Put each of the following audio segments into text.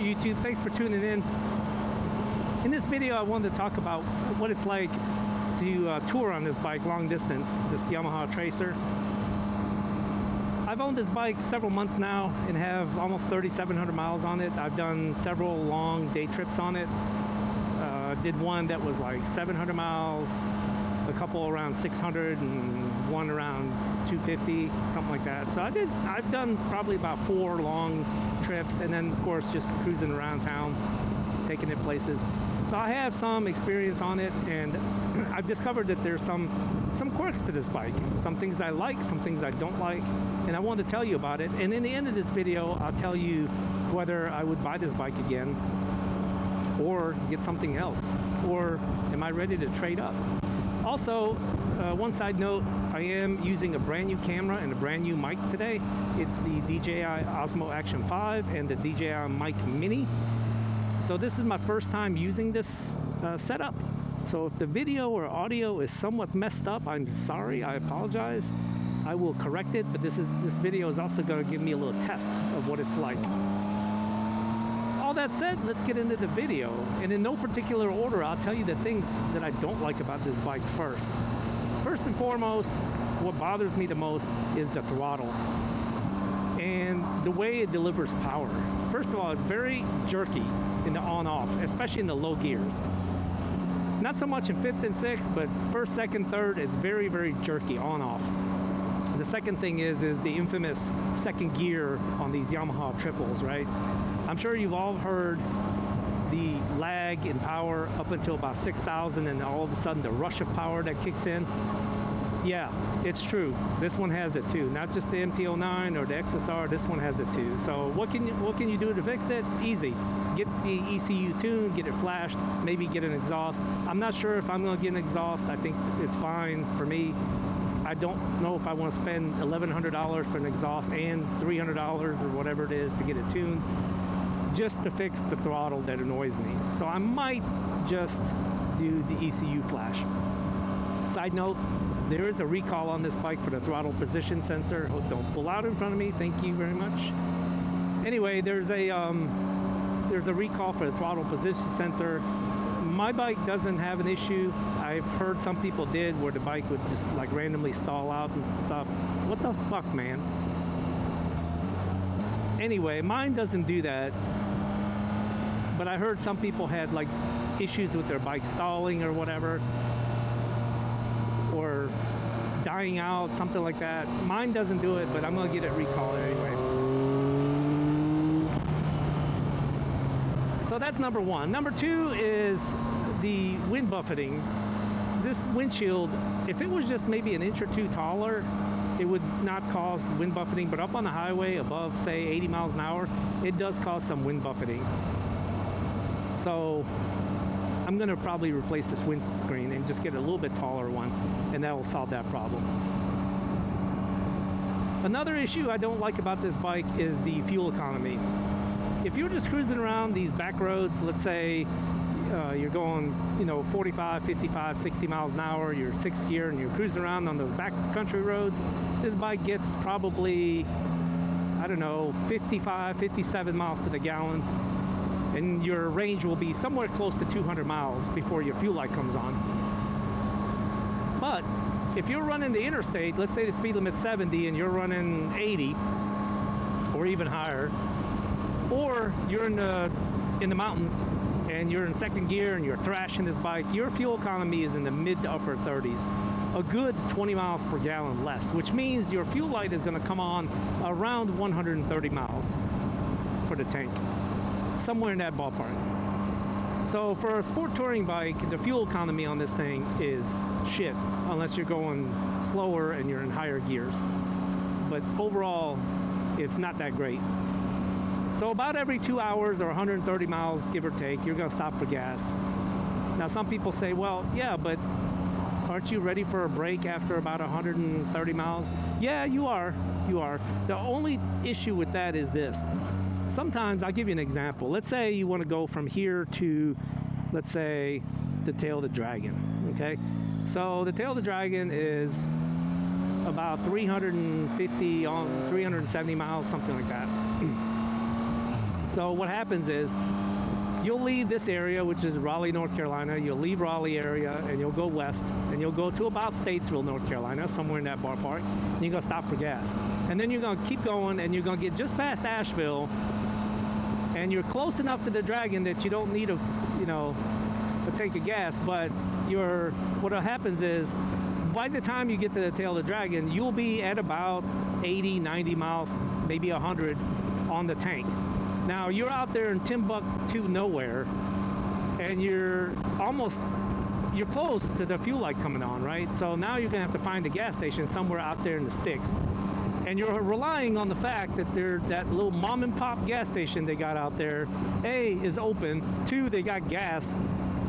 YouTube. Thanks for tuning in. In this video, I wanted to talk about what it's like to tour on this bike long distance, this Yamaha Tracer. I've owned this bike several months now and have almost 3,700 miles on it. I've done several long day trips on it. Did one that was like 700 miles, a couple around 600, and one around 250, something like that. So I've done probably about 4 long trips, and then of course just cruising around town, taking it places. So I have some experience on it, and I've discovered that there's some quirks to this bike. Some things I like, some things I don't like, and I wanted to tell you about it. And in the end of this video, I'll tell you whether I would buy this bike again or get something else, or am I ready to trade up. Also, one side note, I am using a brand new camera and a brand new mic today. It's the DJI Osmo Action 5 and the DJI Mic Mini. So this is my first time using this setup. So if the video or audio is somewhat messed up, I'm sorry, I apologize. I will correct it, but this video is also going to give me a little test of what it's like. All that said, let's get into the video. And in no particular order, I'll tell you the things that I don't like about this bike first. First and foremost, what bothers me the most is the throttle and the way it delivers power. First of all, it's very jerky in the on-off, especially in the low gears. Not so much in 5th and 6th, but 1st, 2nd, 3rd, it's very, very jerky on-off. The second thing is the infamous second gear on these Yamaha triples, right? I'm sure you've all heard the lag in power up until about 6,000, and all of a sudden the rush of power that kicks in. Yeah, it's true. This one has it too. Not just the MT-09 or the XSR, this one has it too. So what can you do to fix it? Easy. Get the ECU tuned, get it flashed, maybe get an exhaust. I'm not sure if I'm going to get an exhaust. I think it's fine for me. I don't know if I want to spend $1,100 for an exhaust and $300 or whatever it is to get it tuned, just to fix the throttle that annoys me. So I might just do the ECU flash. Side note, there is a recall on this bike for the throttle position sensor. Oh, don't pull out in front of me. Thank you very much. Anyway, there's a recall for the throttle position sensor. My bike doesn't have an issue. I've heard some people did, where the bike would just like randomly stall out and stuff. What the fuck, man? Anyway, mine doesn't do that. But I heard some people had like issues with their bike stalling or whatever, or dying out, something like that. Mine doesn't do it, but I'm gonna get it recalled anyway. So that's number one. Number two is the wind buffeting. This windshield, if it was just maybe an inch or two taller, it would not cause wind buffeting, but up on the highway above, say, 80 miles an hour, it does cause some wind buffeting. So I'm gonna probably replace this windscreen and just get a little bit taller one, and that will solve that problem. Another issue I don't like about this bike is the fuel economy. If you're just cruising around these back roads, let's say you're going, 45, 55, 60 miles an hour, you're 6th gear, and you're cruising around on those back country roads, this bike gets probably, 55, 57 miles to the gallon, and your range will be somewhere close to 200 miles before your fuel light comes on. But if you're running the interstate, let's say the speed limit's 70 and you're running 80 or even higher, or you're in the mountains and you're in 2nd gear and you're thrashing this bike, your fuel economy is in the mid to upper 30s, a good 20 miles per gallon less, which means your fuel light is going to come on around 130 miles for the tank, somewhere in that ballpark. So for a sport touring bike, the fuel economy on this thing is shit, unless you're going slower and you're in higher gears. But overall, it's not that great. So about every 2 hours or 130 miles, give or take, you're going to stop for gas. Now some people say, well, yeah, but aren't you ready for a break after about 130 miles? Yeah, you are. The only issue with that is this. Sometimes, I'll give you an example. Let's say you want to go from here to, let's say, the Tail of the Dragon, okay? So the Tail of the Dragon is about 370 miles, something like that. So what happens is you'll leave this area, which is Raleigh, North Carolina. You'll leave Raleigh area and you'll go west and you'll go to about Statesville, North Carolina, somewhere in that bar park. And you're gonna stop for gas. And then you're gonna keep going and you're gonna get just past Asheville, and you're close enough to the Dragon that you don't need a tank of gas. But what happens is, by the time you get to the tail of the Dragon, you'll be at about 80, 90 miles, maybe 100 on the tank. Now you're out there in Timbuktu nowhere, and you're close to the fuel light coming on, right? So now you're gonna have to find a gas station somewhere out there in the sticks. And you're relying on the fact that that little mom and pop gas station they got out there, A, is open, 2, they got gas,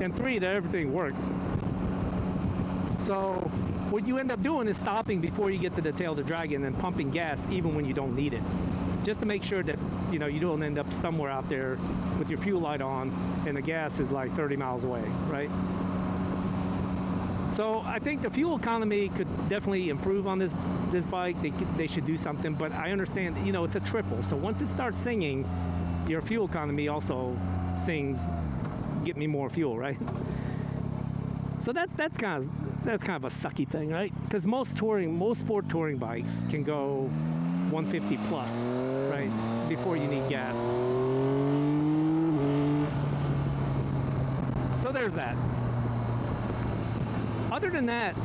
and 3, that everything works. So what you end up doing is stopping before you get to the tail of the Dragon and pumping gas even when you don't need it, just to make sure that you don't end up somewhere out there with your fuel light on and the gas is like 30 miles away, right? So I think the fuel economy could definitely improve on this bike. They should do something, but I understand, it's a triple. So once it starts singing, your fuel economy also sings, get me more fuel, right? So that's kind of a sucky thing, right? Because most sport touring bikes can go 150 plus, right, before you need gas. So there's that. Other than that,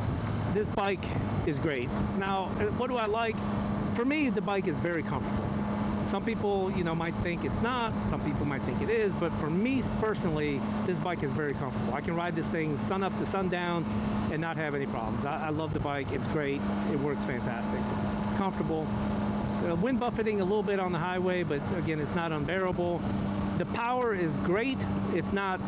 this bike is great. Now, what do I like? For me, the bike is very comfortable. Some people, might think it's not. Some people might think it is. But for me personally, this bike is very comfortable. I can ride this thing sun up to sundown and not have any problems. I love the bike. It's great. It works fantastic. It's comfortable. Wind buffeting a little bit on the highway, but again, it's not unbearable. The power is great. It's not,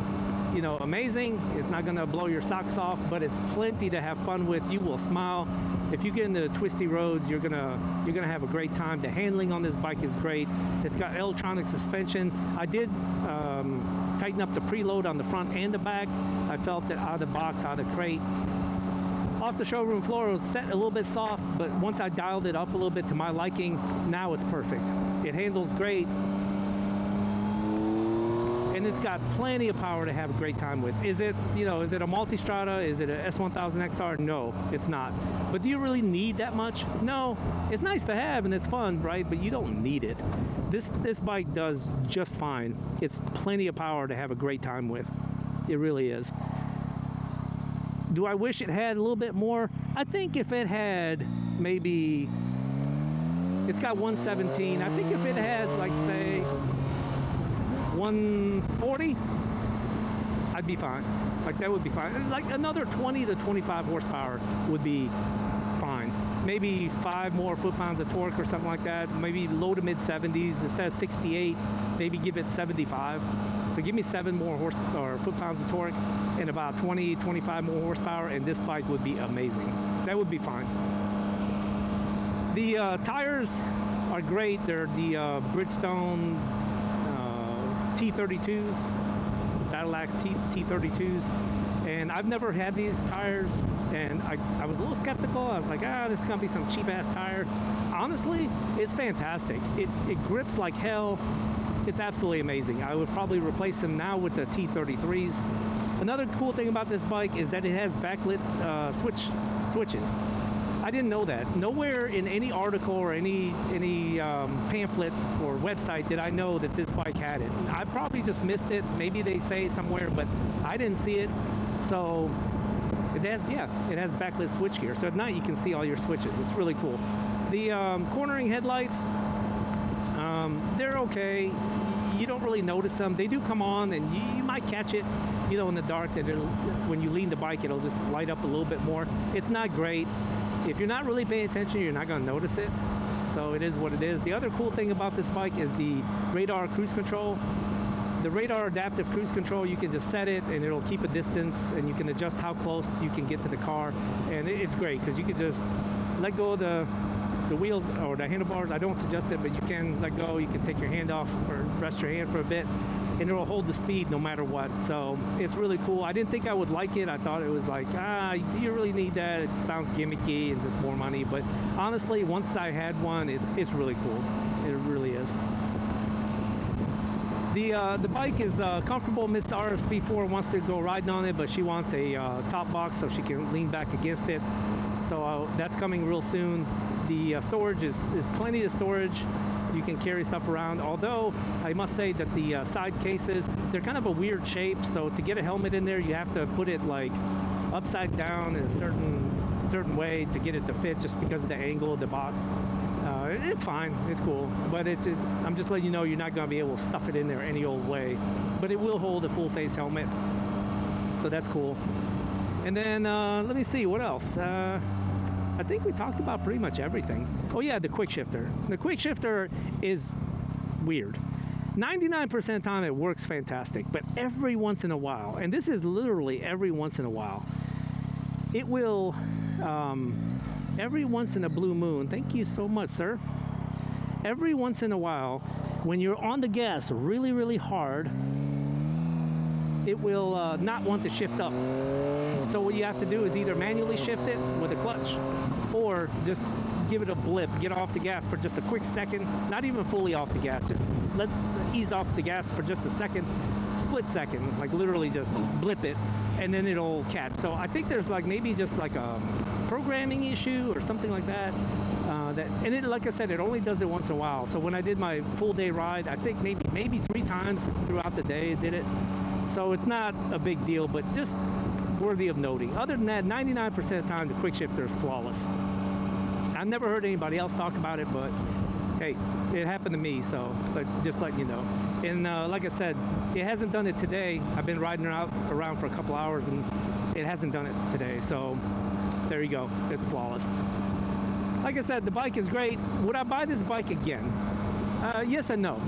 amazing. It's not going to blow your socks off, but it's plenty to have fun with. You will smile. If you get into the twisty roads, you're gonna have a great time. The handling on this bike is great. It's got electronic suspension. I did tighten up the preload on the front and the back. I felt that out of the box, out of the crate. Off the showroom floor, it was set a little bit soft, but once I dialed it up a little bit to my liking, now it's perfect. It handles great. And it's got plenty of power to have a great time with. Is it a Multistrada? Is it a S1000XR? No, it's not. But do you really need that much? No. It's nice to have and it's fun, right? But you don't need it. This bike does just fine. It's plenty of power to have a great time with. It really is. Do I wish it had a little bit more? I think if it had maybe, it's got 117. I think if it had, like, say, 140, I'd be fine. Like, that would be fine. Like, another 20 to 25 horsepower would be fine. Maybe 5 more foot-pounds of torque or something like that. Maybe low to mid-70s. Instead of 68, maybe give it 75. So give me 7 more foot-pounds of torque and about 20, 25 more horsepower, and this bike would be amazing. That would be fine. The tires are great. They're the Bridgestone T32s, Battle Axe T32s, and I've never had these tires, and I was a little skeptical. I was like, this is gonna be some cheap ass tire. Honestly, it's fantastic. It grips like hell. It's absolutely amazing. I would probably replace them now with the T33s. Another cool thing about this bike is that it has backlit switches. I didn't know that. Nowhere in any article or any pamphlet or website did I know that this bike had it. I probably just missed it. Maybe they say it somewhere, but I didn't see it. So it has backlit switchgear. So at night you can see all your switches. It's really cool. The cornering headlights, they're okay. You don't really notice them. They do come on, and you might catch it, in the dark. That when you lean the bike, it'll just light up a little bit more. It's not great. If you're not really paying attention, you're not going to notice it. So it is what it is. The other cool thing about this bike is the radar cruise control. The radar adaptive cruise control, you can just set it and it'll keep a distance, and you can adjust how close you can get to the car. And it's great because you can just let go of the wheels or the handlebars. I don't suggest it, but you can let go. You can take your hand off or rest your hand for a bit, and it'll hold the speed no matter what. So it's really cool. I didn't think I would like it. I thought it was like, do you really need that? It sounds gimmicky and just more money. But honestly, once I had one, it's really cool. It really is. The bike is comfortable. Miss RSP4 wants to go riding on it, but she wants a top box so she can lean back against it. So that's coming real soon. The storage is plenty of storage. You can carry stuff around, although I must say that the side cases, they're kind of a weird shape, so to get a helmet in there you have to put it like upside down in a certain way to get it to fit, just because of the angle of the box. It's fine, it's cool, but I'm just letting you know you're not going to be able to stuff it in there any old way, but it will hold a full face helmet, so that's cool. And then let me see what else. I think we talked about pretty much everything. Oh yeah, the quick shifter. The quick shifter is weird. 99% of the time it works fantastic, but every once in a while, and this is literally every once in a while, it will, every once in a blue moon, thank you so much, sir. Every once in a while, when you're on the gas really, really hard, it will not want to shift up. So what you have to do is either manually shift it with a clutch, or just give it a blip, get off the gas for just a quick second, not even fully off the gas, just ease off the gas for just a second, split second, like literally just blip it, and then it'll catch. So I think there's like maybe just like a programming issue or something like that. And it, like I said, it only does it once in a while. So when I did my full day ride, I think maybe 3 times throughout the day it did it. So it's not a big deal, but just worthy of noting. Other than that, 99% of the time the quick shifter is flawless. I've never heard anybody else talk about it, but hey, it happened to me, so but just letting you know. And like I said, it hasn't done it today. I've been riding around for a couple hours and it hasn't done it today, so there you go, it's flawless. Like I said, the bike is great. Would I buy this bike again? Yes and no.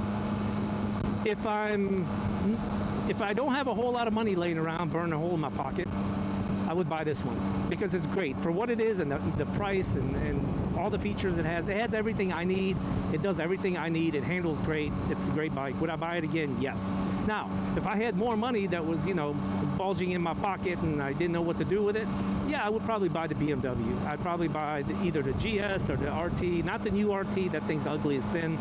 If I don't have a whole lot of money laying around, burn a hole in my pocket, I would buy this one because it's great for what it is, and the price and all the features it has. It has everything I need. It does everything I need. It handles great. It's a great bike. Would I buy it again? Yes. Now, if I had more money that was, bulging in my pocket and I didn't know what to do with it, yeah, I would probably buy the BMW. I'd probably buy either the GS or the RT, not the new RT, that thing's ugly as sin,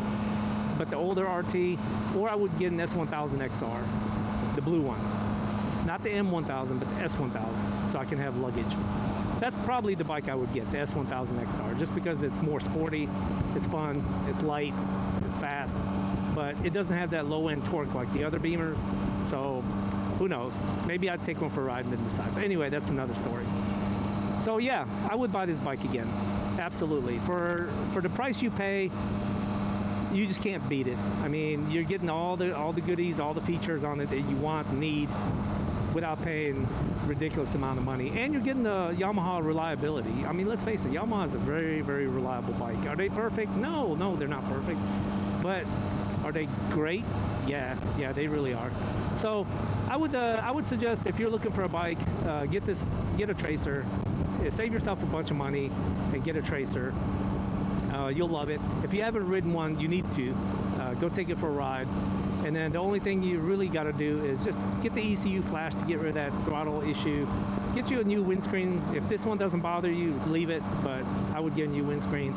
but the older RT, or I would get an S1000 XR, the blue one. Not the M1000, but the S1000, so I can have luggage. That's probably the bike I would get, the S1000 XR, just because it's more sporty, it's fun, it's light, it's fast, but it doesn't have that low-end torque like the other Beamers, so who knows? Maybe I'd take one for a ride and then decide. But anyway, that's another story. So yeah, I would buy this bike again, absolutely. For the price you pay, you just can't beat it. I mean, you're getting all the goodies, all the features on it that you want and need without paying ridiculous amount of money, and you're getting the Yamaha reliability. I mean, let's face it, Yamaha is a very, very reliable bike. Are they perfect? No, they're not perfect, but are they great? Yeah, they really are. So I would suggest, if you're looking for a bike, get a Tracer, save yourself a bunch of money and get a Tracer. You'll love it. If you haven't ridden one, you need to go take it for a ride. And then the only thing you really got to do is just get the ECU flash to get rid of that throttle issue. Get you a new windscreen. If this one doesn't bother you, leave it, but I would get a new windscreen.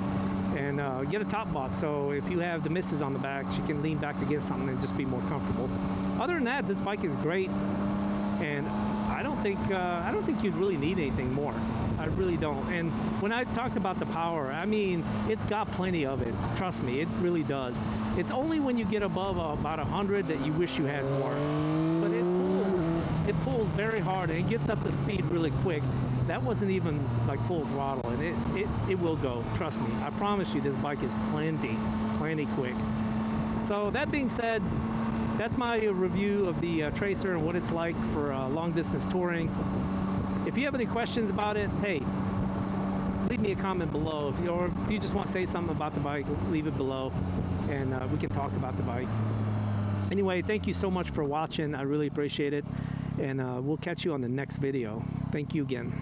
And get a top box, so if you have the missus on the back, she can lean back against something and just be more comfortable. Other than that, this bike is great, and I don't think you'd really need anything more. I really don't. And when I talked about the power, I mean, it's got plenty of it. Trust me, it really does. It's only when you get above about 100 that you wish you had more. But it pulls very hard, and it gets up to speed really quick. That wasn't even like full throttle, and it will go. Trust me. I promise you, this bike is plenty quick. So that being said, that's my review of the Tracer and what it's like for long distance touring. If you have any questions about it, hey, leave me a comment below. If you just want to say something about the bike, leave it below, and we can talk about the bike. Anyway, thank you so much for watching. I really appreciate it, and we'll catch you on the next video. Thank you again.